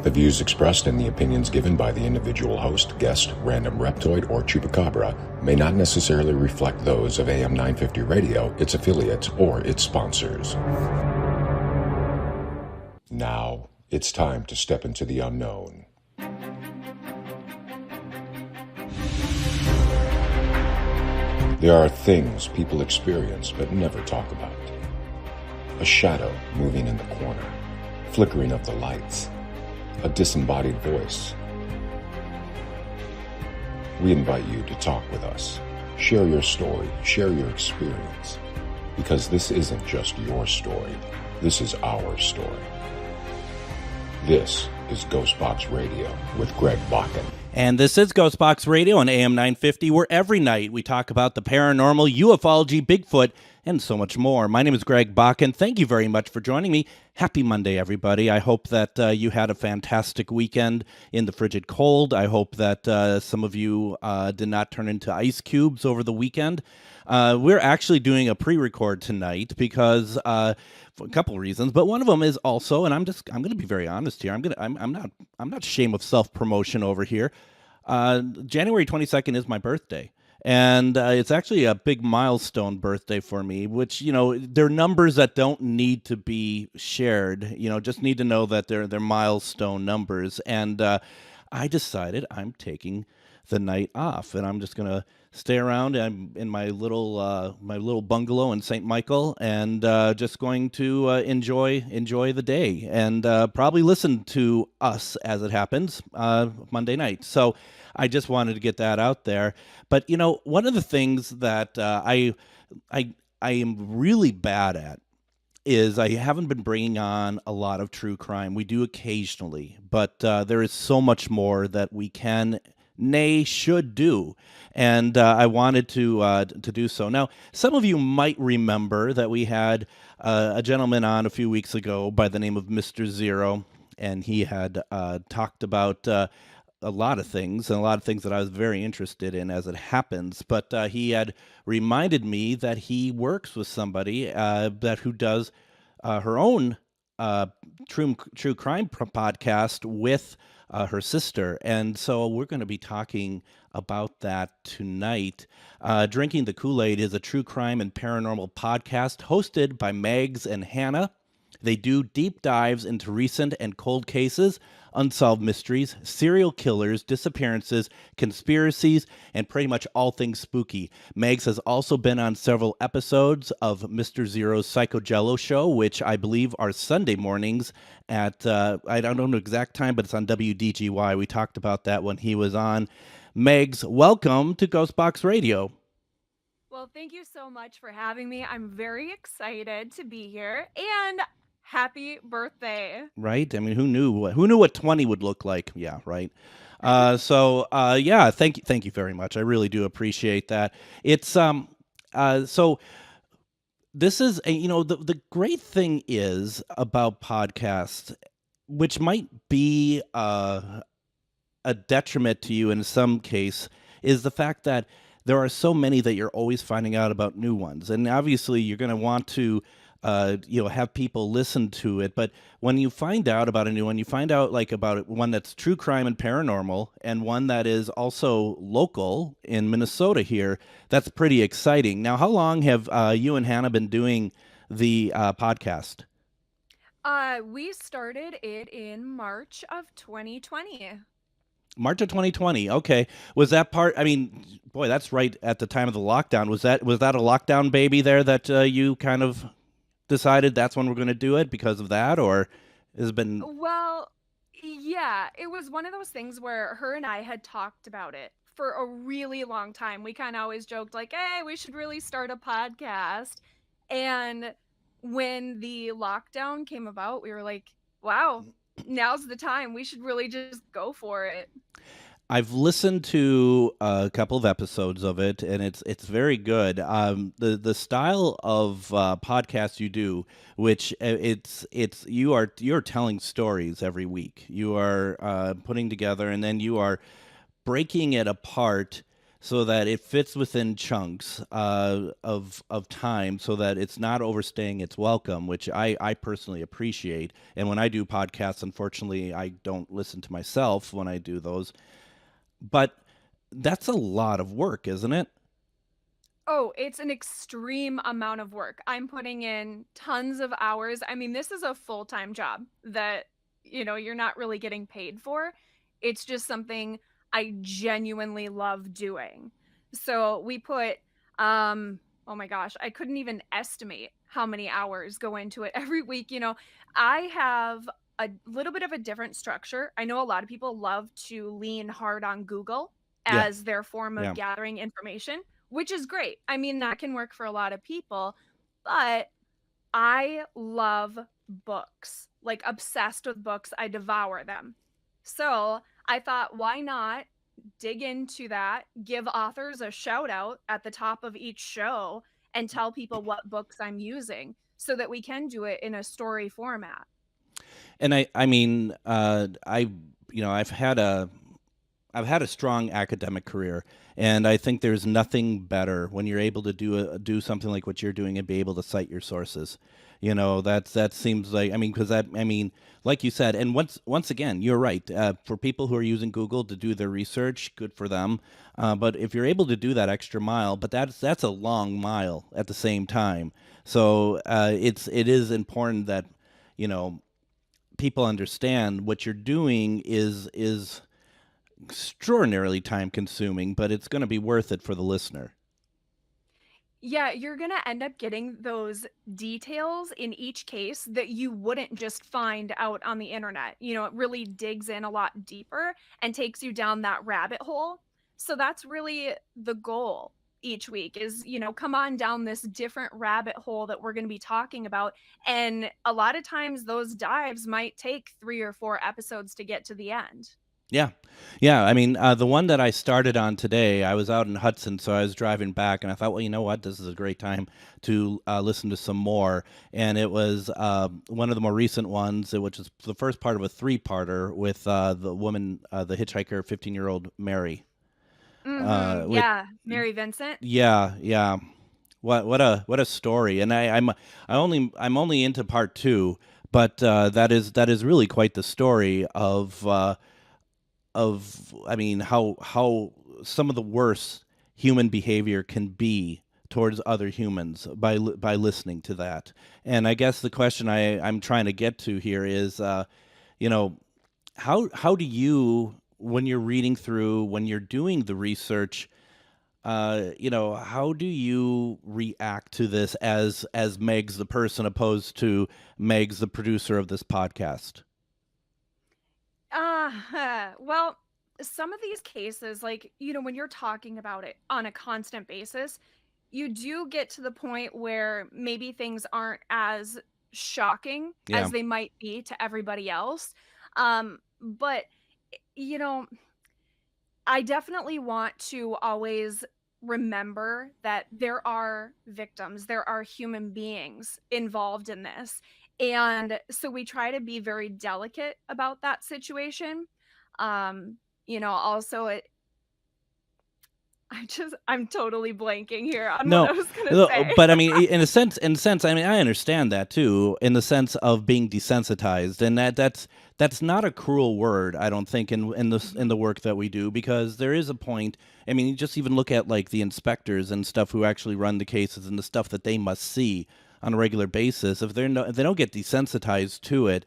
The views expressed and the opinions given by the individual host, guest, random reptoid, or chupacabra may not necessarily reflect those of AM 950 Radio, its affiliates, or its sponsors. Now, it's time to step into the unknown. There are things people experience but never talk about. A shadow moving in the corner, flickering of the lights, a disembodied voice. We invite you to talk with us. Share your story, share your experience, because this isn't just your story, this is our story. This is GhostBox Radio with Greg Bakun. And this is GhostBox Radio on AM 950, where every night we talk about the paranormal, ufology, Bigfoot, and so much more. My name is Greg Bakun. Thank you very much for joining me. Happy Monday, everybody. I hope that you had a fantastic weekend in the frigid cold. I hope that some of you did not turn into ice cubes over the weekend. We're actually doing a pre-record tonight because for a couple of reasons, but one of them is also, and I'm going to be very honest here. I'm not ashamed of self-promotion over here. January 22nd is my birthday. And it's actually a big milestone birthday for me, which, they're numbers that don't need to be shared, just need to know that they're milestone numbers. And I decided I'm taking the night off, and I'm just going to stay around. I'm in my little bungalow in St. Michael, and just going to enjoy the day, and probably listen to us as it happens Monday night. So I just wanted to get that out there. But one of the things that I am really bad at is I haven't been bringing on a lot of true crime. We do occasionally, but there is so much more that we can, nay, should do. And I wanted to do so. Now, some of you might remember that we had a gentleman on a few weeks ago by the name of Mr. Zero, and he had talked about a lot of things, and a lot of things that I was very interested in as it happens. But he had reminded me that he works with somebody who does her own true crime podcast with her sister. And so we're going to be talking about that tonight. Drinking the Kool-Aid is a true crime and paranormal podcast hosted by Megz and Hannah. They do deep dives into recent and cold cases, unsolved mysteries, serial killers, disappearances, conspiracies, and pretty much all things spooky. Megz has also been on several episodes of Mr. Zero's Psycho Jello show, which I believe are Sunday mornings at, I don't know the exact time, but it's on WDGY. We talked about that when he was on. Megz, welcome to GhostBox Radio. Well, thank you so much for having me. I'm very excited to be here, and happy birthday. Right? I mean, who knew what 20 would look like? Yeah, right. Thank you very much. I really do appreciate that. It's so this is the great thing is about podcasts, which might be a detriment to you in some case, is the fact that there are so many that you're always finding out about new ones, and obviously you're going to want to have people listen to it. But when you find out about a new one, you find out about one that's true crime and paranormal, and one that is also local in Minnesota here. That's pretty exciting. Now, how long have you and Hannah been doing the podcast? We started it in March of 2020. March of 2020. Okay. Was that part? I mean, boy, that's right at the time of the lockdown. Was that a lockdown baby there that you kind of decided that's when we're going to do it because of that, or has it been? Well, yeah, it was one of those things where her and I had talked about it for a really long time. We kind of always joked hey, we should really start a podcast. And when the lockdown came about, we were like, wow, now's the time. We should really just go for it. I've listened to a couple of episodes of it, and it's very good. The style of podcast you do, which you're telling stories every week. You are putting together, and then you are breaking it apart so that it fits within chunks of time, so that it's not overstaying its welcome, which I personally appreciate. And when I do podcasts, unfortunately, I don't listen to myself when I do those. But that's a lot of work, isn't it? Oh, it's an extreme amount of work. I'm putting in tons of hours. I mean, this is a full-time job that, you're not really getting paid for. It's just something I genuinely love doing. So we put, oh my gosh, I couldn't even estimate how many hours go into it every week. I have a little bit of a different structure. I know a lot of people love to lean hard on Google Yeah, as their form of yeah. gathering information, which is great. I mean, that can work for a lot of people, but I love books, like obsessed with books. I devour them. So I thought, why not dig into that, give authors a shout out at the top of each show, and tell people what books I'm using so that we can do it in a story format. And I mean, I've had a strong academic career, and I think there's nothing better when you're able to do something like what you're doing and be able to cite your sources. That seems like, I mean, because like you said, and once again, you're right. For people who are using Google to do their research, good for them. But if you're able to do that extra mile, but that's a long mile at the same time. So it is important that you know people understand what you're doing is extraordinarily time consuming, but it's going to be worth it for the listener. Yeah, you're going to end up getting those details in each case that you wouldn't just find out on the internet. It really digs in a lot deeper and takes you down that rabbit hole. So that's really the goal each week is, come on down this different rabbit hole that we're going to be talking about. And a lot of times those dives might take 3 or 4 episodes to get to the end. Yeah. Yeah. I mean, the one that I started on today, I was out in Hudson, so I was driving back, and I thought, well, you know what? This is a great time to listen to some more. And it was one of the more recent ones, which is the first part of a three-parter with the woman, the hitchhiker, 15-year-old Mary. With Yeah, Mary Vincent. Yeah, yeah. What a story. And I'm only into part two, but that is really quite the story of I mean how some of the worst human behavior can be towards other humans by listening to that. And I guess the question I'm trying to get to here is, you know, how do you, when you're reading through, when you're doing the research, how do you react to this as Megz the person, opposed to Megz the producer of this podcast? Well, some of these cases, like, when you're talking about it on a constant basis, you do get to the point where maybe things aren't as shocking Yeah. as they might be to everybody else. But, you know, I definitely want to always remember that there are victims, there are human beings involved in this. And so we try to be very delicate about that situation. Also I'm totally blanking here on what No, I was gonna no, say. but I mean, in a sense, I mean, I understand that too, in the sense of being desensitized, and that's not a cruel word, I don't think, in the work that we do, because there is a point. I mean, you just even look at like the inspectors and stuff who actually run the cases and the stuff that they must see on a regular basis. If if they don't get desensitized to it,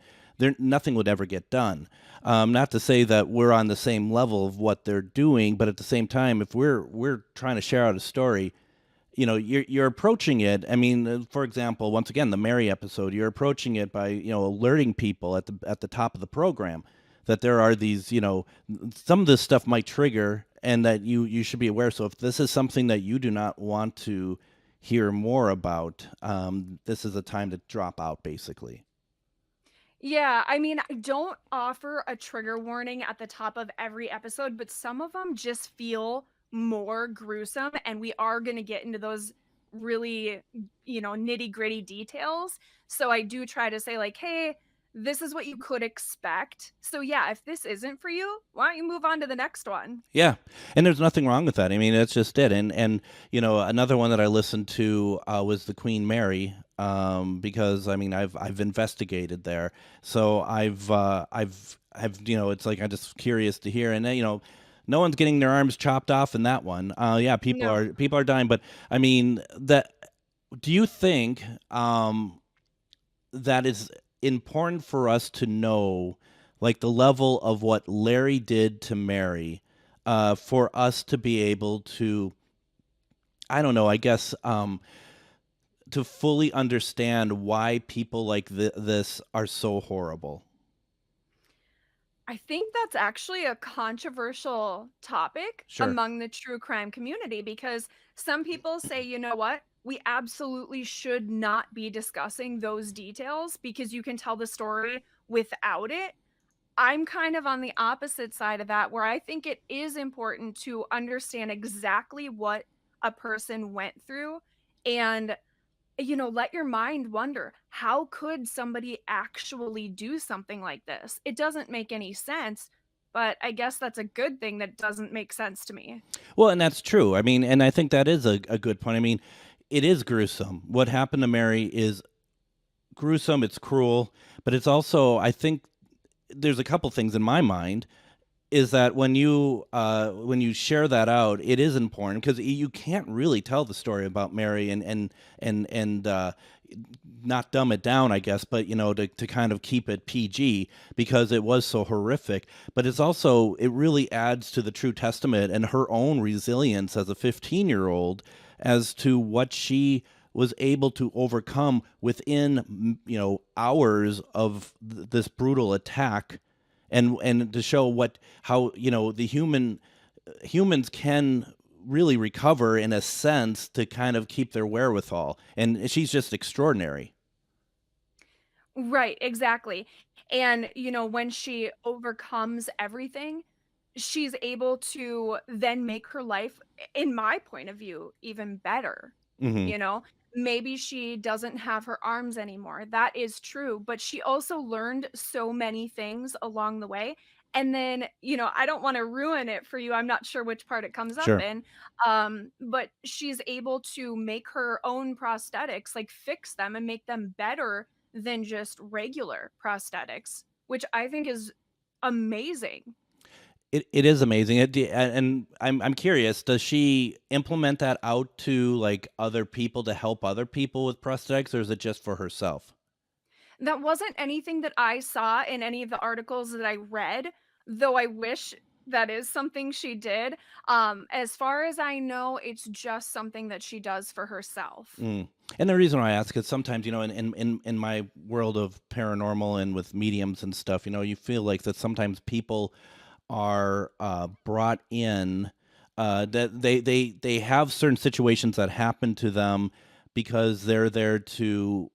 nothing would ever get done. Not to say that we're on the same level of what they're doing, but at the same time, if we're trying to share out a story, you're approaching it. I mean, for example, once again, the Mary episode, you're approaching it by alerting people at the top of the program that there are these, some of this stuff might trigger, and that you should be aware. So if this is something that you do not want to hear more about, this is a time to drop out, basically. Yeah, I mean, I don't offer a trigger warning at the top of every episode, but some of them just feel more gruesome, and we are going to get into those really, nitty-gritty details. So I do try to say, like, hey, this is what you could expect. So yeah, if this isn't for you, why don't you move on to the next one? Yeah, and there's nothing wrong with that. I mean, that's just it. And another one that I listened to was the Queen Mary, because I mean, I've investigated there, so I've it's like I'm just curious to hear, and no one's getting their arms chopped off in that one. Yeah, No. people are dying, but I mean that. Do you think that is important for us to know, like the level of what Larry did to Mary, for us to be able to, I don't know, I guess, to fully understand why people like this are so horrible? I think that's actually a controversial topic Sure. among the true crime community because some people say, you know what? We absolutely should not be discussing those details because you can tell the story without it. I'm kind of on the opposite side of that, where I think it is important to understand exactly what a person went through and, let your mind wonder, how could somebody actually do something like this? It doesn't make any sense, but I guess that's a good thing that doesn't make sense to me. Well, and that's true. I mean, and I think that is a good point. I mean, it is gruesome. What happened to Mary is gruesome, it's cruel, but it's also, I think, there's a couple things in my mind is that when you share that out, it is important because you can't really tell the story about Mary and not dumb it down, I guess, but to kind of keep it PG because it was so horrific. But it really adds to the true testament and her own resilience as a 15-year-old as to what she was able to overcome within hours of this brutal attack, and to show how the humans can really recover in a sense to kind of keep their wherewithal, and she's just extraordinary. Right, exactly. And, when she overcomes everything, she's able to then make her life, in my point of view, even better. Hmm. You know, maybe she doesn't have her arms anymore. That is true, but she also learned so many things along the way. And then, I don't want to ruin it for you. I'm not sure which part it comes up Sure. in. But she's able to make her own prosthetics, like fix them and make them better than just regular prosthetics, which I think is amazing. It is amazing. And I'm curious, does she implement that out to like other people to help other people with prosthetics, or is it just for herself? That wasn't anything that I saw in any of the articles that I read, though I wish that is something she did. As far as I know, it's just something that she does for herself. Mm. And the reason why I ask is sometimes, in my world of paranormal and with mediums and stuff, you feel like that sometimes people are brought in, that they have certain situations that happen to them because they're there to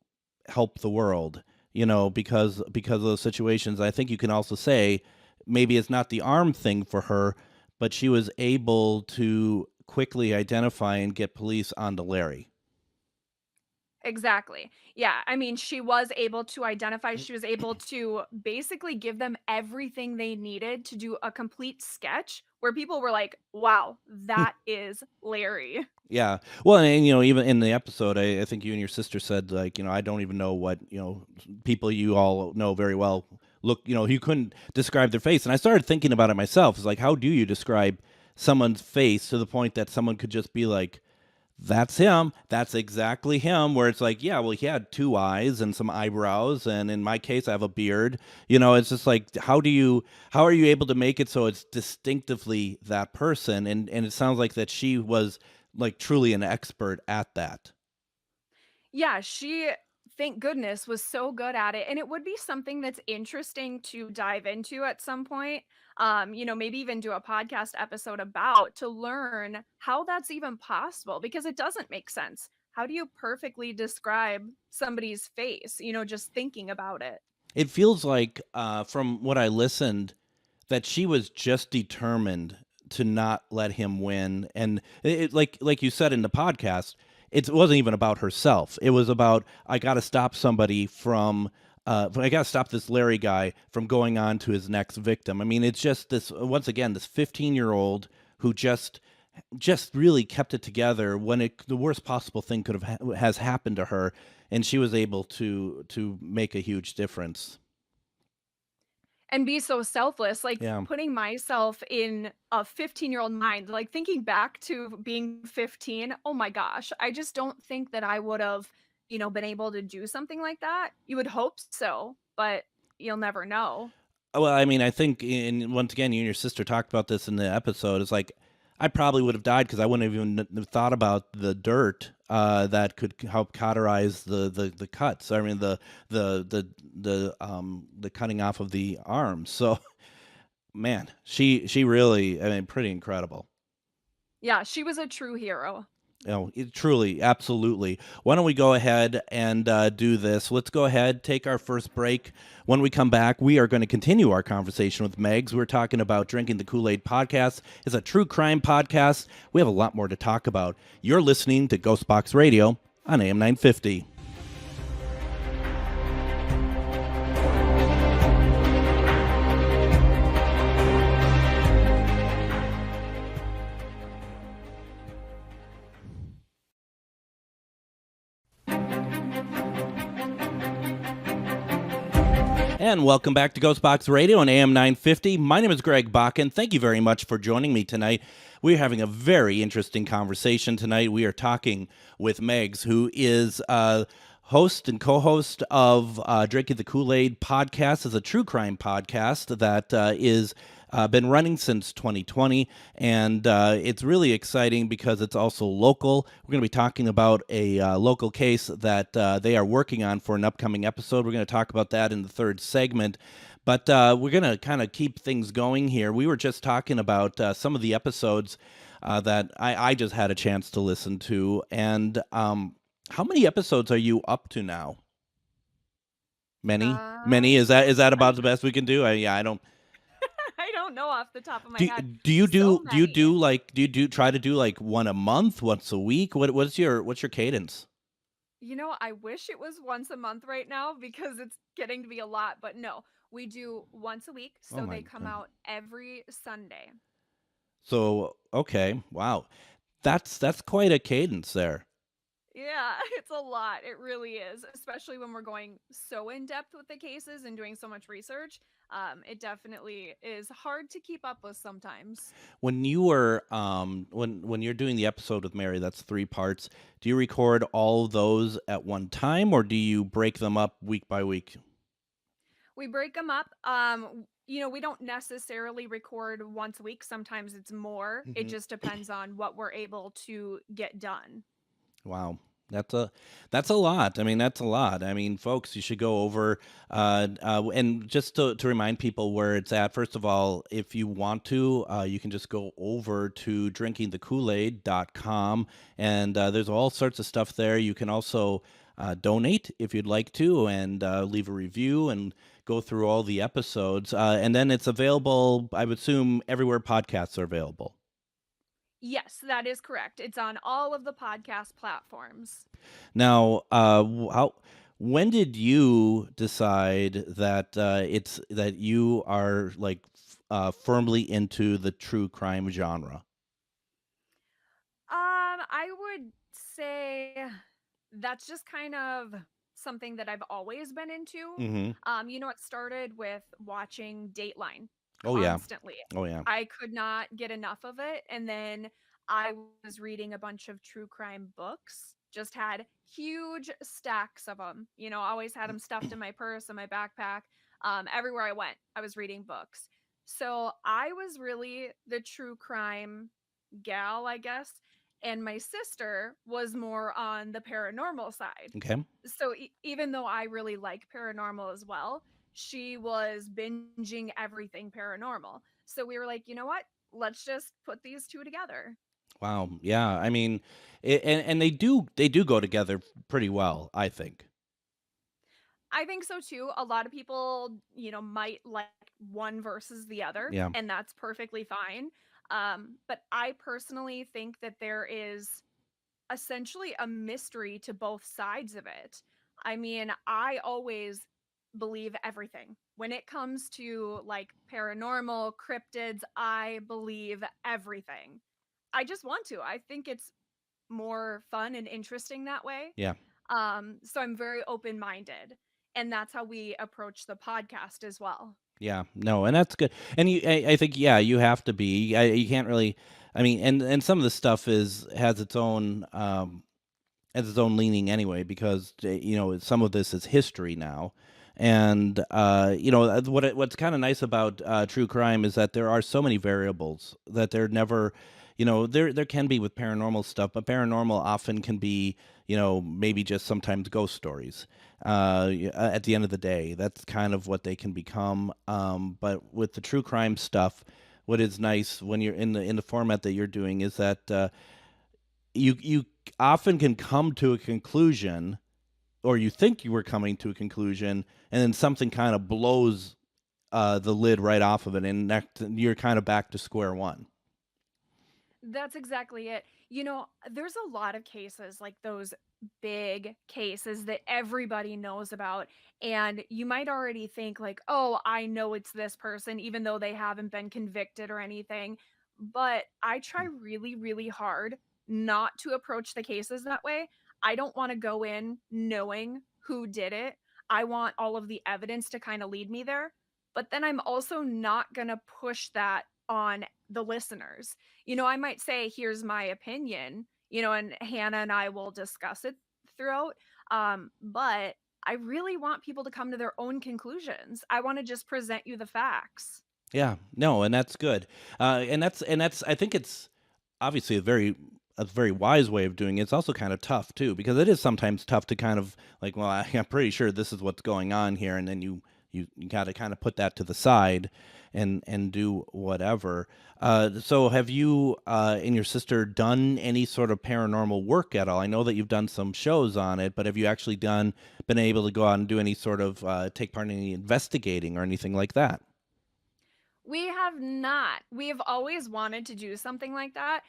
help the world, because of those situations. I think you can also say maybe it's not the arm thing for her, but she was able to quickly identify and get police onto Larry. Exactly. Yeah, I mean, she was able to identify, she was able to basically give them everything they needed to do a complete sketch where people were like, "Wow, that is Larry." Yeah. Well, and even in the episode, I think you and your sister said, like, I don't even know what, people you all know very well look, you couldn't describe their face. And I started thinking about it myself. It's like, how do you describe someone's face to the point that someone could just be like, that's him. That's exactly him. Where it's like, yeah, well, he had two eyes and some eyebrows, and in my case, I have a beard. It's just like, how are you able to make it so it's distinctively that person? And it sounds like that she was like truly an expert at that. Yeah, she, thank goodness, was so good at it, and it would be something that's interesting to dive into at some point. Maybe even do a podcast episode about to learn how that's even possible because it doesn't make sense. How do you perfectly describe somebody's face, just thinking about it? It feels like, from what I listened, that she was just determined to not let him win. And like you said in the podcast, it wasn't even about herself. It was about, I got to stop somebody from I got to stop this Larry guy from going on to his next victim. I mean, it's just this, once again, this 15-year-old who just really kept it together when the worst possible thing could have has happened to her, and she was able to make a huge difference. And be so selfless, like, Yeah. putting myself in a 15-year-old mind, like, thinking back to being 15, oh my gosh, I just don't think that I would've, been able to do something like that. You would hope so, but you'll never know. Well, I mean, I think, once again, you and your sister talked about this in the episode. It's like I probably would have died because I wouldn't have even thought about the dirt that could help cauterize the cuts. I mean, the cutting off of the arms. So, man, she really, I mean, pretty incredible. Yeah, she was a true hero. Truly, absolutely. Why don't we go ahead and do this? Let's go ahead, take our first break. When we come back, we are going to continue our conversation with Megz. We're talking about Drinking the Kool-Aid podcast. It's a true crime podcast. We have a lot more to talk about. You're listening to GhostBox Radio on AM 950. And welcome back to GhostBox Radio on AM 950. My name is Greg Bakun. Thank you very much for joining me tonight. We're having a very interesting conversation tonight. We are talking with Megz, who is host and co-host of Drinking the Kool-Aid podcast. It's a true crime podcast that is been running since 2020, and it's really exciting because it's also local. We're going to be talking about a local case that they are working on for an upcoming episode. We're going to talk about that in the third segment. But we're going to kind of keep things going here. We were just talking about some of the episodes that I just had a chance to listen to. And how many episodes are you up to now? Many? Many? Is that about the best we can do? I don't. I don't know off the top of my head. Do you many. try to do like one a month, once a week? What's your cadence? I wish it was once a month right now because it's getting to be a lot, but no, we do once a week, Oh so my they come God. out every Sunday. So, okay, wow. That's quite a cadence there. Yeah, it's a lot. It really is, especially when we're going so in depth with the cases and doing so much research. It definitely is hard to keep up with sometimes. When you were when you're doing the episode with Mary, that's 3 parts. Do you record all of those at one time, or do you break them up week by week? We break them up. We don't necessarily record once a week. Sometimes it's more. It Mhm. just depends on what we're able to get done. Wow. That's a lot. I mean, that's a lot. I mean, folks, you should go over and just to remind people where it's at. First of all, if you want to, you can just go over to drinkingthekoolaid.com, and there's all sorts of stuff there. You can also donate if you'd like to, and leave a review and go through all the episodes. And then it's available, I would assume, everywhere podcasts are available. Yes, that is correct. It's on all of the podcast platforms. Now, when did you decide that it's that you are like firmly into the true crime genre? I would say that's just kind of something that I've always been into. Mm-hmm. It started with watching Dateline Oh yeah. constantly. Oh yeah. I could not get enough of it. And then I was reading a bunch of true crime books, just had huge stacks of them. Always had them stuffed in my purse and my backpack. Everywhere I went, I was reading books. So I was really the true crime gal, I guess. And my sister was more on the paranormal side. Okay. So even though I really like paranormal as well, she was binging everything paranormal. So we were like, you know what? Let's just put these two together. Wow. Yeah. I mean, and they do go together pretty well, I think. I think so too. A lot of people, might like one versus the other, Yeah. and that's perfectly fine. But I personally think that there is essentially a mystery to both sides of it. I mean, I always believe everything. When it comes to like paranormal, cryptids, I believe everything. I just want to. I think it's more fun and interesting that way. Yeah. So I'm very open-minded, and that's how we approach the podcast as well. Yeah, no, and that's good. And I think, yeah, you have to be. You can't really. I mean, and some of the stuff is has its own leaning anyway, because some of this is history now, and what's kind of nice about true crime is that there are so many variables that they're never. There can be with paranormal stuff, but paranormal often can be maybe just sometimes ghost stories. At the end of the day, that's kind of what they can become. But with the true crime stuff, what is nice when you're in the format that you're doing is that you often can come to a conclusion, or you think you were coming to a conclusion, and then something kind of blows the lid right off of it, and you're kind of back to square one. That's exactly it. There's a lot of cases like those big cases that everybody knows about. And you might already think, like, oh, I know it's this person, even though they haven't been convicted or anything. But I try really, really hard not to approach the cases that way. I don't want to go in knowing who did it. I want all of the evidence to kind of lead me there. But then I'm also not going to push that on the listeners. I might say, here's my opinion, and Hannah and I will discuss it throughout. But I really want people to come to their own conclusions. I want to just present you the facts. Yeah, no, and that's good. And that's I think it's obviously a very wise way of doing it. It's also kind of tough too, because it is sometimes tough to kind of like, well, I'm pretty sure this is what's going on here, and then you got to kind of put that to the side and do whatever. So have you and your sister done any sort of paranormal work at all? I know that you've done some shows on it, but have you actually been able to go out and do any sort of take part in any investigating or anything like that? We have not. We have always wanted to do something like that.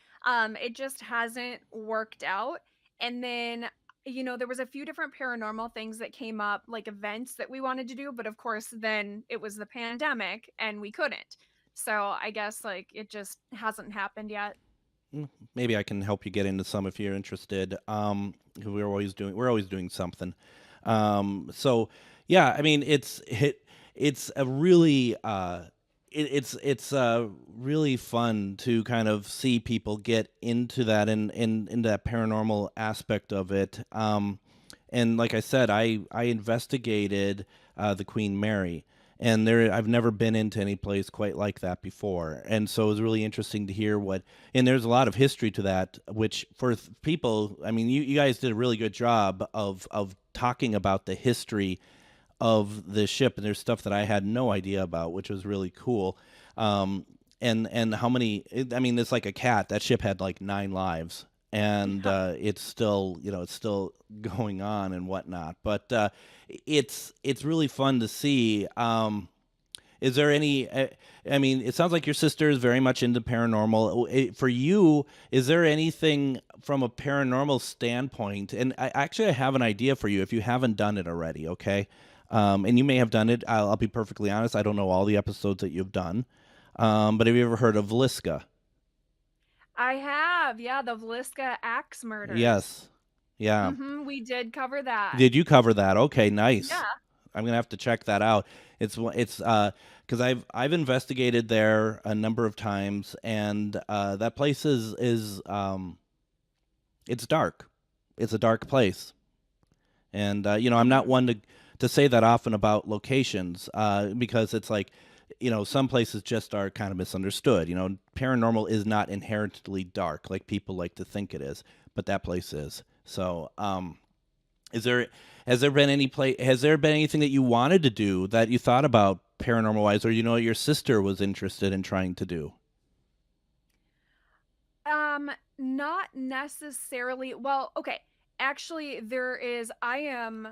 It just hasn't worked out. And then, there was a few different paranormal things that came up, like events that we wanted to do, but of course, then it was the pandemic and we couldn't. So I guess like it just hasn't happened yet. Maybe I can help you get into some if you're interested. 'Cause we're always doing something. So yeah, I mean, it's a really it's really fun to kind of see people get into that and into that paranormal aspect of it. And like I said, I investigated the Queen Mary, and I've never been into any place quite like that before, and so it was really interesting to hear what. And there's a lot of history to that, which for people, I mean, you guys did a really good job of talking about the history of the ship, and there's stuff that I had no idea about, which was really cool. And how many? I mean, it's like a cat. That ship had like 9 lives, and it's still going on and whatnot. But it's really fun to see. Is there any? I mean, it sounds like your sister is very much into paranormal. For you, is there anything from a paranormal standpoint? And I have an idea for you if you haven't done it already. Okay, and you may have done it. I'll be perfectly honest. I don't know all the episodes that you've done. But have you ever heard of Liska? I have, yeah, the Vliska axe murders. Yes. Yeah. We did cover that. Did you cover that? Okay, nice. Yeah. I'm gonna have to check that out. It's because I've investigated there a number of times, and that place is it's dark. It's a dark place, and I'm not one to say that often about locations because it's like some places just are kind of misunderstood. Paranormal is not inherently dark like people like to think it is, but that place is. So is there has there been anything that you wanted to do that you thought about paranormal wise, or your sister was interested in trying to do? Not necessarily. Well, okay. Actually, I am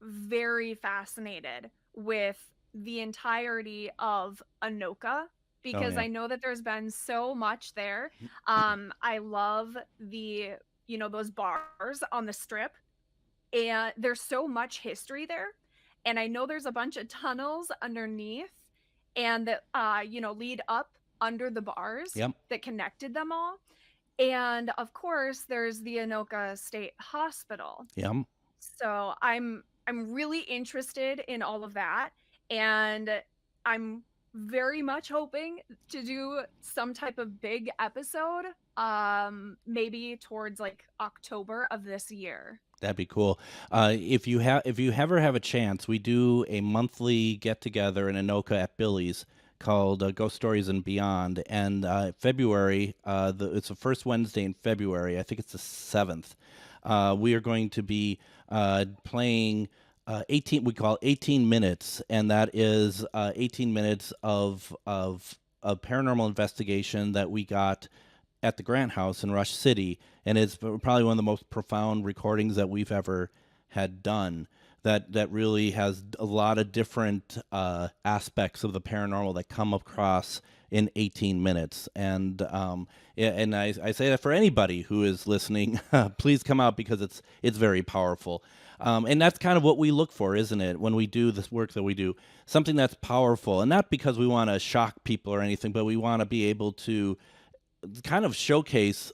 very fascinated with the entirety of Anoka Oh because yeah. I know that there's been so much there. I love those bars on the strip, and there's so much history there. And I know there's a bunch of tunnels underneath and that lead up under the bars Yep. that connected them all. And of course, there's the Anoka State Hospital. Yep. So I'm really interested in all of that, and I'm very much hoping to do some type of big episode, maybe towards like October of this year. That'd be cool. If you ever have a chance, we do a monthly get together in Anoka at Billy's called Ghost Stories and Beyond. And February, it's the first Wednesday in February. I think it's the 7th. We are going to be playing 18. We call it 18 minutes, and that is 18 minutes of a paranormal investigation that we got at the Grant House in Rush City, and it's probably one of the most profound recordings that we've ever had done. That really has a lot of different aspects of the paranormal that come across in 18 minutes. And and I say that for anybody who is listening, please come out because it's very powerful. And that's kind of what we look for, isn't it, when we do this work that we do? Something that's powerful, and not because we want to shock people or anything, but we want to be able to kind of showcase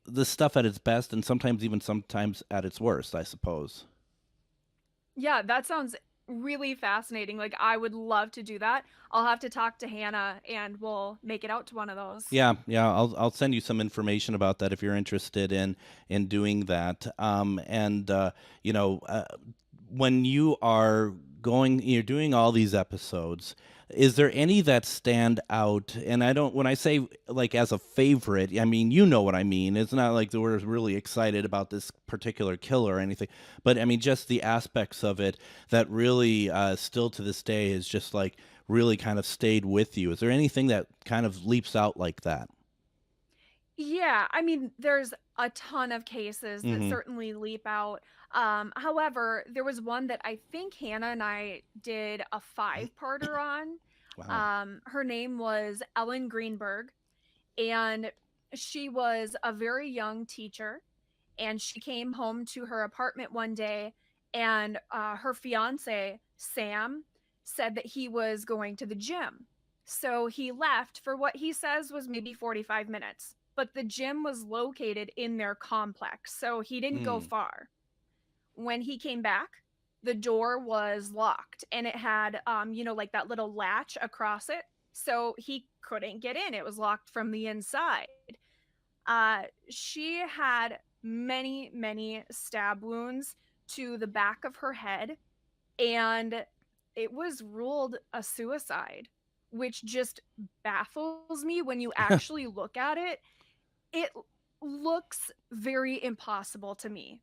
the stuff at its best and sometimes at its worst, I suppose. Yeah, that sounds really fascinating. Like I would love to do that. I'll have to talk to Hannah and we'll make it out to one of those. Yeah, I'll send you some information about that if you're interested in doing that. And you know, when you're doing all these episodes, is there any that stand out? And I don't, when I say like as a favorite, I mean, you know what I mean. It's not like that we're really excited about this particular killer or anything, but I mean, just the aspects of it that really still to this day is just like really kind of stayed with you. Is there anything that kind of leaps out like that? Yeah, I mean, there's a ton of cases that Hmm. certainly leap out. However, there was one that I think Hannah and I did a five-parter on. Wow. Her name was Ellen Greenberg, and she was a very young teacher. And she came home to her apartment one day, and her fiance, Sam, said that he was going to the gym. So he left for what he says was maybe 45 minutes. But the gym was located in their complex, so he didn't go Mm. far. When he came back, the door was locked and it had, like that little latch across it. So he couldn't get in. It was locked from the inside. She had many, many stab wounds to the back of her head, and it was ruled a suicide, which just baffles me when you actually look at it. It looks very impossible to me.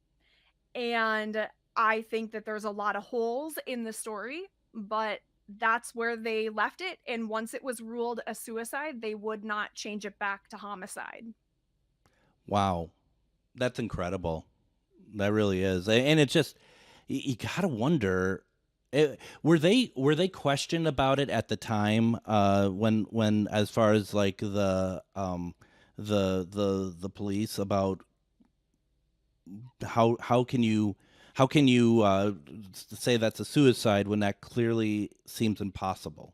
And I think that there's a lot of holes in the story, but that's where they left it. And once it was ruled a suicide, they would not change it back to homicide. Wow. That's incredible. That really is. And it's just you gotta wonder. Were they questioned about it at the time when as far as like the police about how can you say that's a suicide when that clearly seems impossible?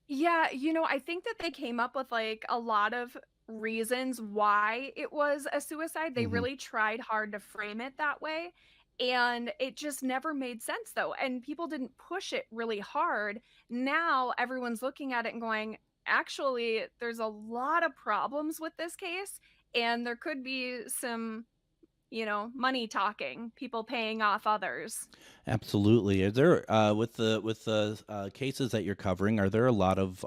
Yeah, I think that they came up with like a lot of reasons why it was a suicide. They Hmm. really tried hard to frame it that way. And it just never made sense though. And people didn't push it really hard. Now everyone's looking at it and going, actually, there's a lot of problems with this case. And there could be some, money talking, people paying off others. Absolutely. Is there with the cases that you're covering? Are there a lot of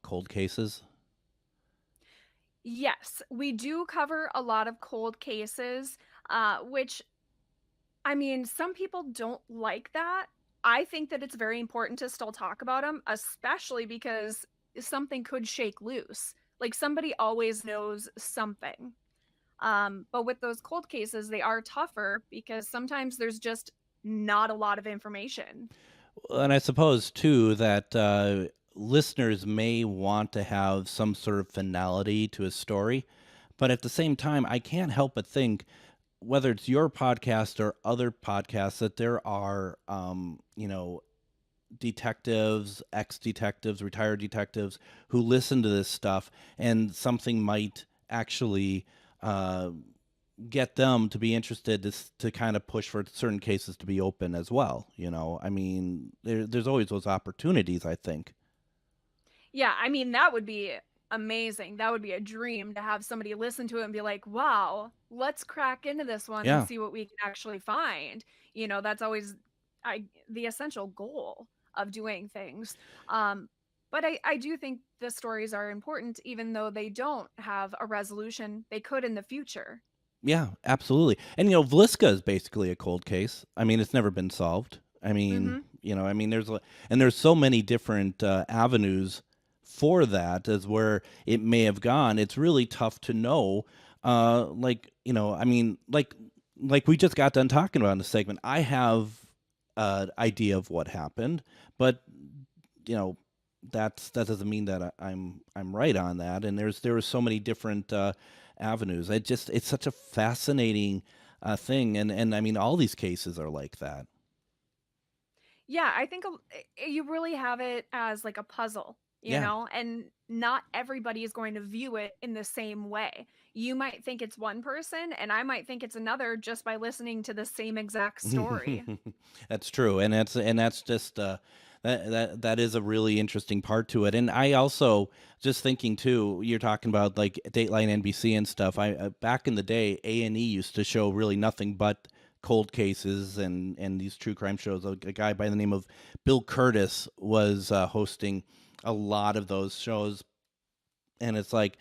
cold cases? Yes, we do cover a lot of cold cases, which I mean, some people don't like that. I think that it's very important to still talk about them, especially because something could shake loose. Like somebody always knows something. But with those cold cases, they are tougher because sometimes there's just not a lot of information. And I suppose too that listeners may want to have some sort of finality to a story, but at the same time, I can't help but think, whether it's your podcast or other podcasts, that there are, detectives, ex-detectives, retired detectives who listen to this stuff, and something might actually uh, get them to be interested to kind of push for certain cases to be open as well. I mean, there's always those opportunities, I think. Yeah, I mean, that would be amazing. That would be a dream to have somebody listen to it and be like, wow, let's crack into this one and Yeah. see what we can actually find. That's always the essential goal of doing things. Um, but I do think the stories are important, even though they don't have a resolution. They could in the future. Yeah, absolutely. And Vliska is basically a cold case. I mean, it's never been solved. I mean, Hmm. there's so many different avenues for that as where it may have gone. It's really tough to know. I mean, like we just got done talking about in the segment. I have an idea of what happened, but you know, that doesn't mean that I'm right on that. And there are so many different avenues. It's such a fascinating thing, and I mean, all these cases are like that. Yeah, I think you really have it as like a puzzle, Yeah. and not everybody is going to view it in the same way. You might think it's one person, and I might think it's another just by listening to the same exact story. That's true, and that's just that is a really interesting part to it. And I also just thinking too, you're talking about like Dateline NBC and stuff. I back in the day, A&E used to show really nothing but cold cases and these true crime shows. A guy by the name of Bill Curtis was hosting a lot of those shows, and it's like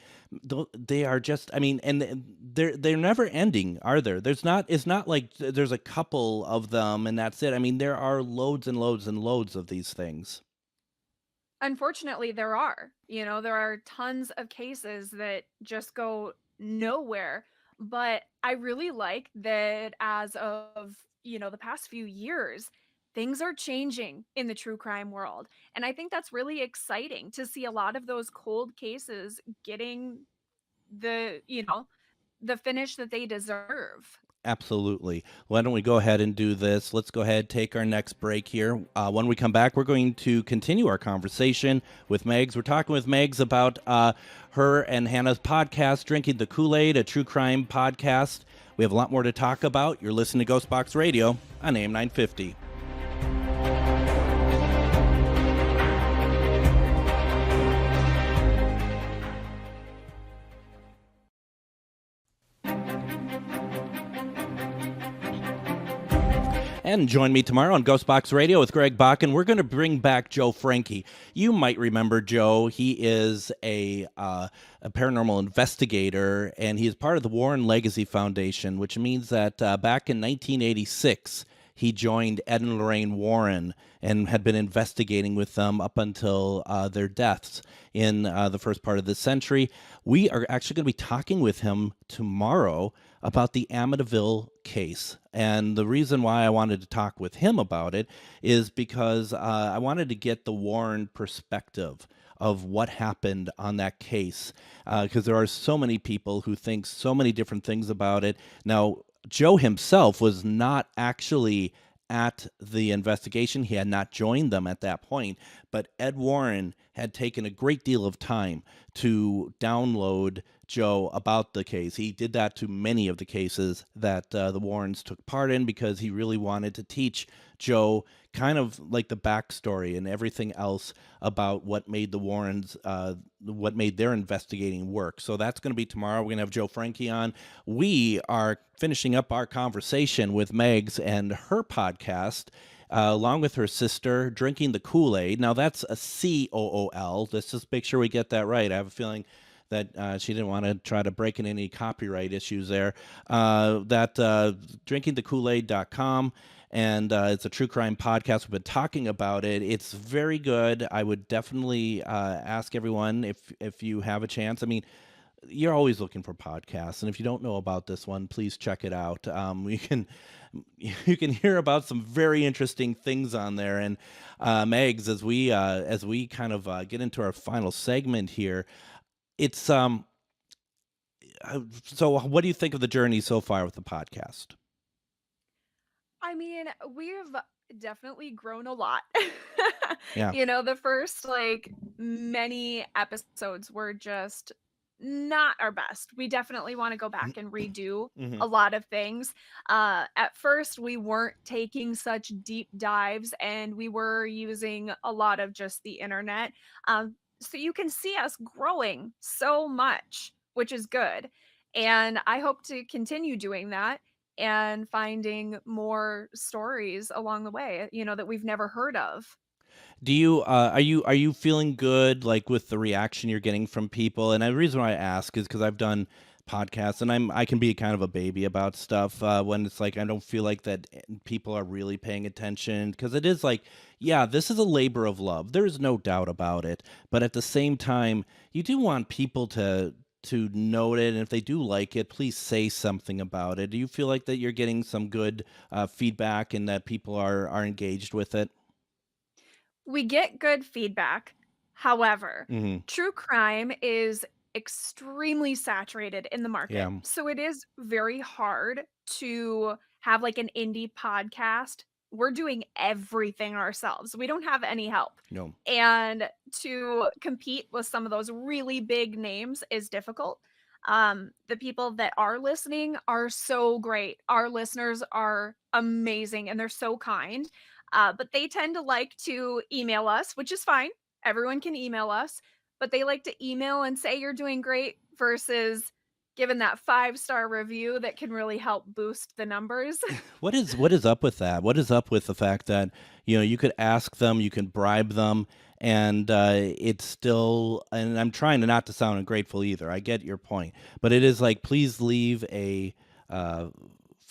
they are just, I mean, and they're never ending, are there? It's not like there's a couple of them and that's it. I mean, there are loads and loads and loads of these things. Unfortunately, there are tons of cases that just go nowhere. But I really like that as of, the past few years, things are changing in the true crime world. And I think that's really exciting to see a lot of those cold cases getting the finish that they deserve. Absolutely. Why don't we go ahead and do this? Let's go ahead, take our next break here. When we come back, we're going to continue our conversation with Megz. We're talking with Megz about her and Hannah's podcast, Drinking the Kool-Aid, a true crime podcast. We have a lot more to talk about. You're listening to GhostBox Radio on AM 950. And join me tomorrow on GhostBox Radio with Greg Bakun. We're going to bring back Joe Franke. You might remember Joe. He is a paranormal investigator, and he is part of the Warren Legacy Foundation, which means that back in 1986, he joined Ed and Lorraine Warren and had been investigating with them up until their deaths in the first part of this century. We are actually going to be talking with him tomorrow about the Amityville case. And the reason why I wanted to talk with him about it is because I wanted to get the Warren perspective of what happened on that case, because there are so many people who think so many different things about it. Now, Joe himself was not actually at the investigation. He had not joined them at that point, but Ed Warren had taken a great deal of time to download Joe about the case. He did that to many of the cases that the Warrens took part in because he really wanted to teach Joe kind of like the backstory and everything else about what made the Warrens, what made their investigating work. So that's going to be tomorrow. We're going to have Joe Franke on. We are finishing up our conversation with Megz and her podcast, along with her sister, Drinking the Kool-Aid. Now, that's a COOL. Let's just make sure we get that right. I have a feeling that she didn't want to try to break in any copyright issues there. That drinkingthekoolaid.com. And it's a true crime podcast. We've been talking about it. It's very good. I would definitely ask everyone if you have a chance. I mean, you're always looking for podcasts, and if you don't know about this one, please check it out. You can hear about some very interesting things on there. And Megz, as we kind of get into our final segment here, it's So what do you think of the journey so far with the podcast? I mean, we've definitely grown a lot. Yeah. The first like many episodes were just not our best. We definitely want to go back and redo Hmm. a lot of things. At first, we weren't taking such deep dives and we were using a lot of just the internet. So you can see us growing so much, which is good. And I hope to continue doing that and finding more stories along the way, that we've never heard of. Do you are you feeling good like with the reaction you're getting from people? And the reason why I ask is because I've done podcasts and I can be kind of a baby about stuff when it's like I don't feel like that people are really paying attention because it is like, yeah, this is a labor of love. There's no doubt about it. But at the same time, you do want people to note it, and if they do like it, please say something about it. Do you feel like that you're getting some good feedback and that people are engaged with it? We get good feedback. However, Hmm. true crime is extremely saturated in the market. Yeah. So it is very hard to have like an indie podcast. We're doing everything ourselves. We don't have any help. No. And to compete with some of those really big names is difficult. The people that are listening are so great. Our listeners are amazing and they're so kind, but they tend to like to email us, which is fine. Everyone can email us, but they like to email and say you're doing great versus giving that 5-star review that can really help boost the numbers. What is up with that? What is up with the fact that you could ask them, you can bribe them, and it's still. And I'm trying to not to sound ungrateful either. I get your point, but it is like please leave a uh,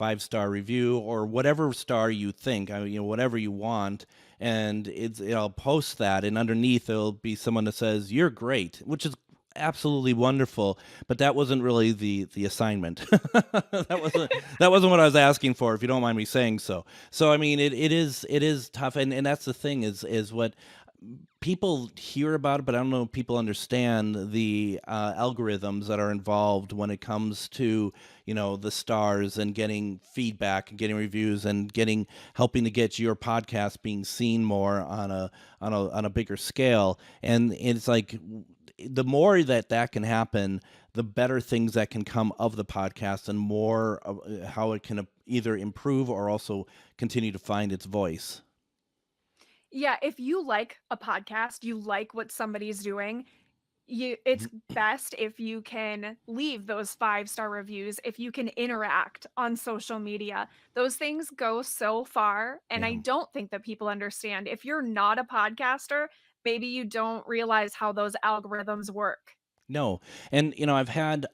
5-star review or whatever star you think. Whatever you want, and I'll post that, and underneath there'll be someone that says you're great, which is absolutely wonderful, but that wasn't really the assignment. That wasn't what I was asking for, if you don't mind me saying so. So I mean it is tough, and that's the thing is what people hear about it, but I don't know if people understand the algorithms that are involved when it comes to the stars and getting feedback and getting reviews and getting helping to get your podcast being seen more on a bigger scale. And it's like the more that can happen, the better things that can come of the podcast, and more how it can either improve or also continue to find its voice. Yeah, if you like a podcast, you like what somebody's doing, it's best if you can leave those 5-star reviews, if you can interact on social media. Those things go so far, and I Yeah. don't think that people understand. If you're not a podcaster, maybe you don't realize how those algorithms work. No. And I've had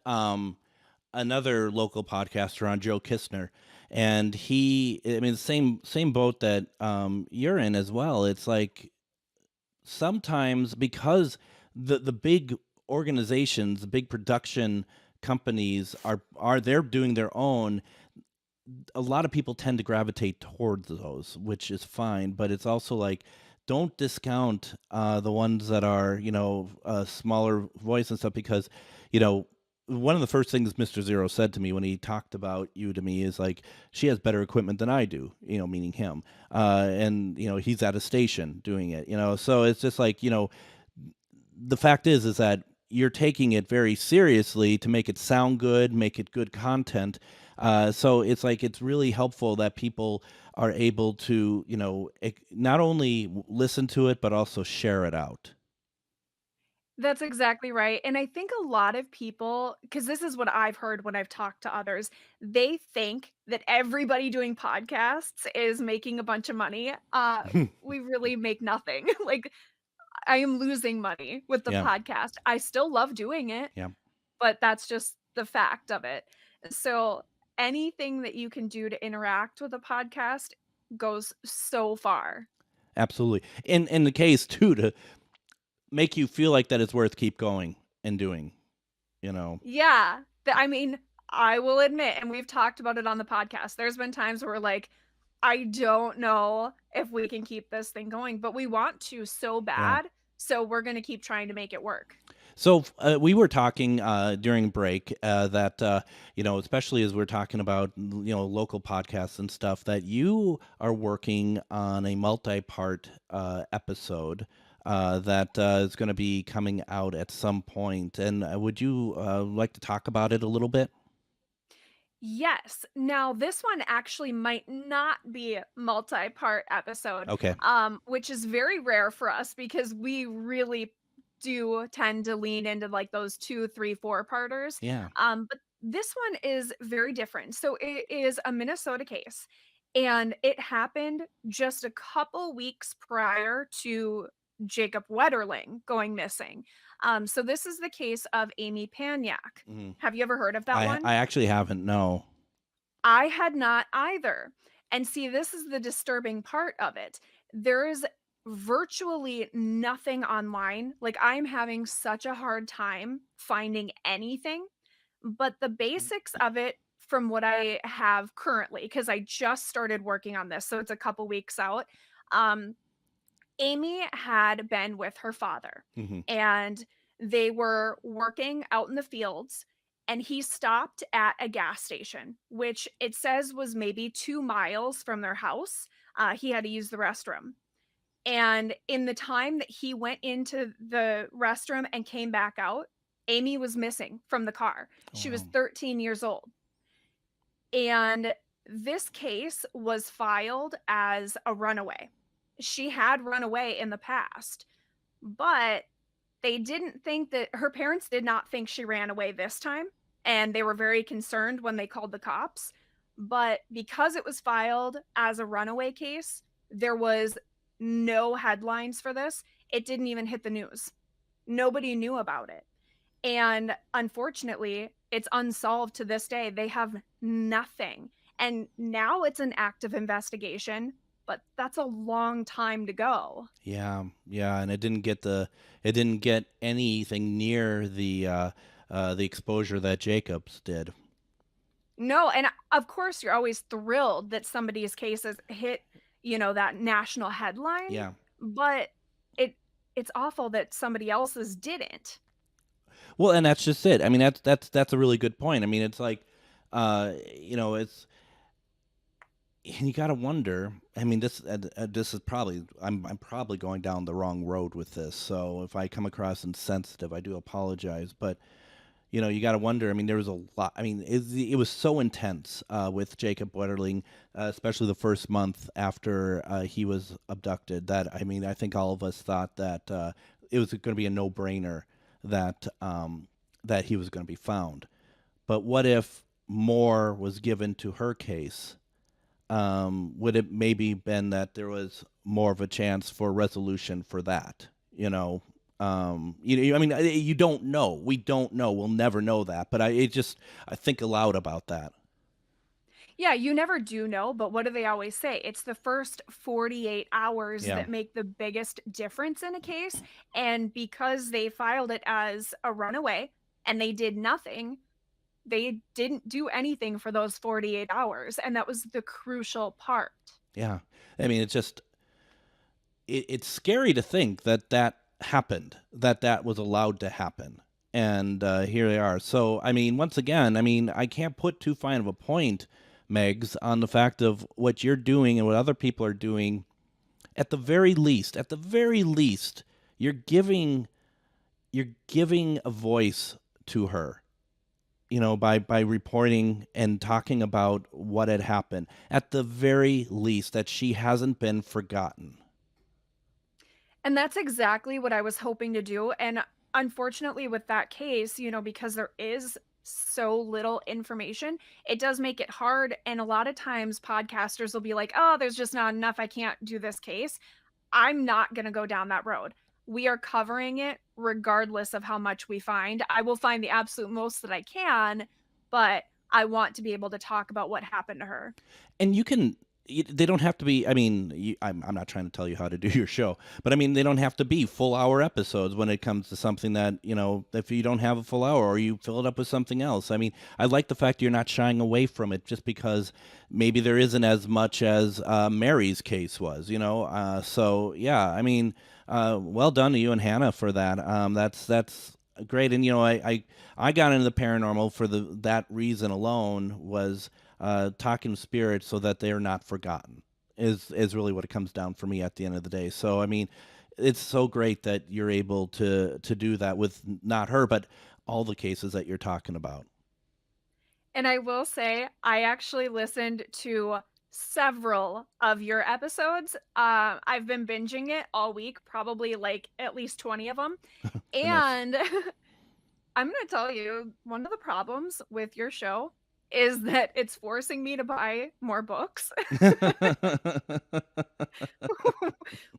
another local podcaster on, Joe Kistner, and I mean, same boat that you're in as well. It's like sometimes because the big organizations, the big production companies are they're doing their own. A lot of people tend to gravitate towards those, which is fine, but it's also like don't discount the ones that are smaller voice and stuff, because you know one of the first things Mr. Zero said to me when he talked about you to me is like, she has better equipment than I do, meaning him, and he's at a station doing it, so it's just like, the fact is that you're taking it very seriously to make it sound good, make it good content. So it's like it's really helpful that people are able to, not only listen to it but also share it out. That's exactly right, and I think a lot of people, because this is what I've heard when I've talked to others, they think that everybody doing podcasts is making a bunch of money. We really make nothing. Like, I am losing money with the Yeah, podcast. I still love doing it, yeah, but that's just the fact of it. So, anything that you can do to interact with a podcast goes so far. absolutely. In the case too, to make you feel like that it's worth keep going and doing. You know. Yeah. I mean, I will admit, and we've talked about it on the podcast, there's been times where we're like, I don't know if we can keep this thing going, but we want to so Yeah. bad. So we're going to keep trying to make it work. So we were talking during break that especially as we're talking about local podcasts and stuff, that you are working on a multi-part episode that is going to be coming out at some point. And would you like to talk about it a little bit? Yes. Now, this one actually might not be a multi-part episode, Okay. which is very rare for us because we really do tend to lean into like those two, three, four parters. Yeah. But this one is very different. So it is a Minnesota case, and it happened just a couple weeks prior to Jacob Wetterling going missing. So this is the case of Amy Paniak. Mhm. Have you ever heard of that one? I actually haven't. No. I had not either. And see, this is the disturbing part of it. There is virtually nothing online. Like, I'm having such a hard time finding anything, but the basics of it from what I have currently, because I just started working on this, so it's a couple weeks out. Um, Amy had been with her father, Hmm. and they were working out in the fields, and he stopped at a gas station, which it says was maybe 2 miles from their house. He had to use the restroom. And in the time that he went into the restroom and came back out, Amy was missing from the car. She was Wow. 13 years old. And this case was filed as a runaway. She had run away in the past, but they didn't think that her parents did not think she ran away this time, and they were very concerned when they called the cops. But because it was filed as a runaway case, there was no headlines for this. It didn't even hit the news. Nobody knew about it. And unfortunately, it's unsolved to this day. They have nothing. And now it's an active investigation, but that's a long time to go. Yeah, yeah, and it didn't get anything near the exposure that Jacobs did. No, and of course you're always thrilled that somebody's case has hit, that national headline, Yeah. but it it's awful that somebody else's didn't. Well, and that's just it. I mean, that's a really good point. I mean, it's like, it's and you got to wonder. I mean, this is probably I'm probably going down the wrong road with this. So if I come across insensitive, I do apologize. But you got to wonder. I mean, there was a lot. I mean, it was so intense with Jacob Wetterling, especially the first month after he was abducted. That I mean, I think all of us thought that it was going to be a no-brainer that that he was going to be found. But what if more was given to her case? Would it maybe been that there was more of a chance for resolution for that? I mean, you don't know. We don't know. We'll never know that. But I think aloud about that. Yeah, you never do know, but what do they always say? It's the first 48 hours Yeah. that make the biggest difference in a case. And because they filed it as a runaway and they did nothing, they didn't do anything for those 48 hours. And that was the crucial part. Yeah. I mean, it's scary to think that happened, that was allowed to happen. And here they are. So, I mean, once again, I mean, I can't put too fine of a point, Megz, on the fact of what you're doing and what other people are doing. At the very least, you're giving a voice to her, by reporting and talking about what had happened. At the very least, that she hasn't been forgotten. And that's exactly what I was hoping to do. And unfortunately, with that case, because there is so little information, it does make it hard. And a lot of times, podcasters will be like, oh, there's just not enough. I can't do this case. I'm not going to go down that road. We are covering it regardless of how much we find. I will find the absolute most that I can, but I want to be able to talk about what happened to her. And they don't have to be. I mean, I'm not trying to tell you how to do your show, but I mean, they don't have to be full hour episodes when it comes to something that, if you don't have a full hour or you fill it up with something else. I mean, I like the fact you're not shying away from it just because maybe there isn't as much as Mary's case was, So, yeah, I mean, well done to you and Hannah for that. Great. And, I got into the paranormal for that reason alone, was talking to spirits so that they're not forgotten is really what it comes down for me at the end of the day. So, I mean, it's so great that you're able to do that with not her, but all the cases that you're talking about. And I will say, I actually listened to several of your episodes. I've been binging it all week, probably like at least 20 of them. And I'm going to tell you, one of the problems with your show is that it's forcing me to buy more books,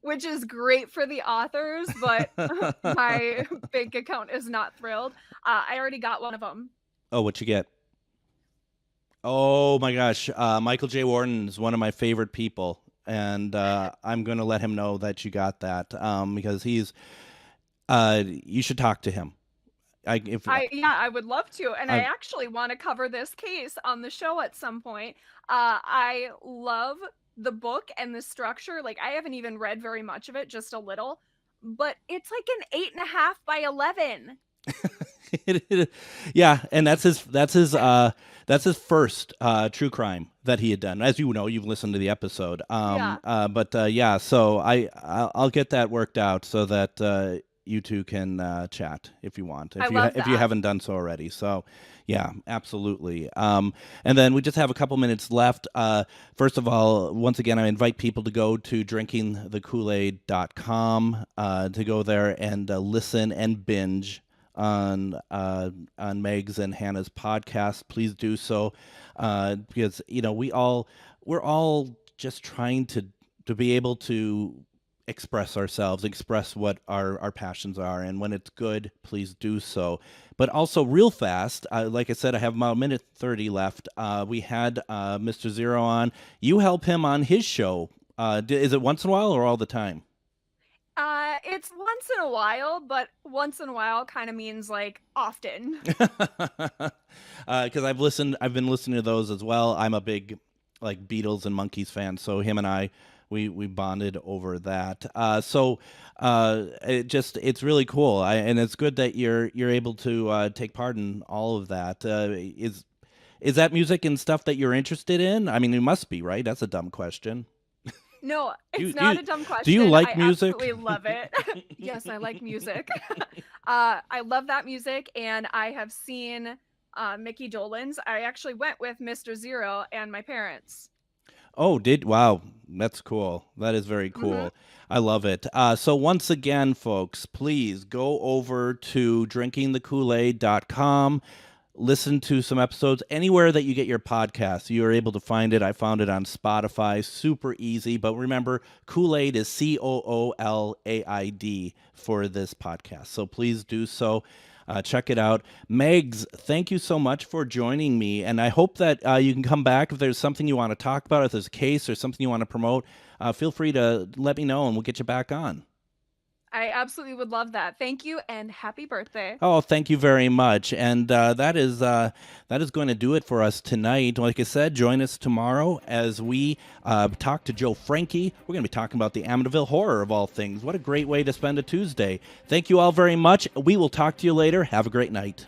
which is great for the authors, but my bank account is not thrilled. I already got one of them. Oh, what you get? Oh my gosh, Michael J. Warden is one of my favorite people, and I'm going to let him know that you got that, because he's. You should talk to him. I would love to, and I actually want to cover this case on the show at some point. I love the book and the structure. Like, I haven't even read very much of it, just a little, but it's like an 8.5 by 11. Yeah, and that's his first true crime that he had done. As you know, you've listened to the episode. Yeah. So I'll get that worked out so that you two can chat if you want, if you haven't done so already. So yeah, absolutely. And then we just have a couple minutes left. First of all, once again, I invite people to go to drinkingthekoolaid.com to go there and listen and binge on Meg's and Hannah's podcast. Please do so, because we're all just trying to be able to express ourselves, express what our passions are, and when it's good, please do so. But also, real fast, like I said, I have about a minute 30 left. We had Mr. Zero on. You help him on his show. Is it once in a while or all the time? It's once in a while, but once in a while kind of means like often. Because I've been listening to those as well. I'm a big like Beatles and Monkees fan, so him and I we bonded over that. It's really cool. And it's good that you're able to take part in all of that. Is that music and stuff that you're interested in? I mean, it must be, right? That's a dumb question. No, it's not a dumb question. Do you like music? I absolutely love it. Yes, I like music. I love that music, and I have seen Mickey Dolenz. I actually went with Mr. Zero and my parents. Oh, wow, that's cool. That is very cool. Mm-hmm. I love it. So once again, folks, please go over to drinkingthekoolaid.com. Listen to some episodes anywhere that you get your podcasts. You are able to find it. I found it on Spotify. Super easy. But remember, Kool-Aid is COOLAID for this podcast. So please do so. Check it out. Megz, thank you so much for joining me. And I hope that you can come back if there's something you want to talk about, if there's a case or something you want to promote. Feel free to let me know and we'll get you back on. I absolutely would love that. Thank you and happy birthday. Oh, thank you very much. And that is going to do it for us tonight. Like I said, join us tomorrow as we talk to Joe Frankie. We're going to be talking about the Amityville Horror of all things. What a great way to spend a Tuesday. Thank you all very much. We will talk to you later. Have a great night.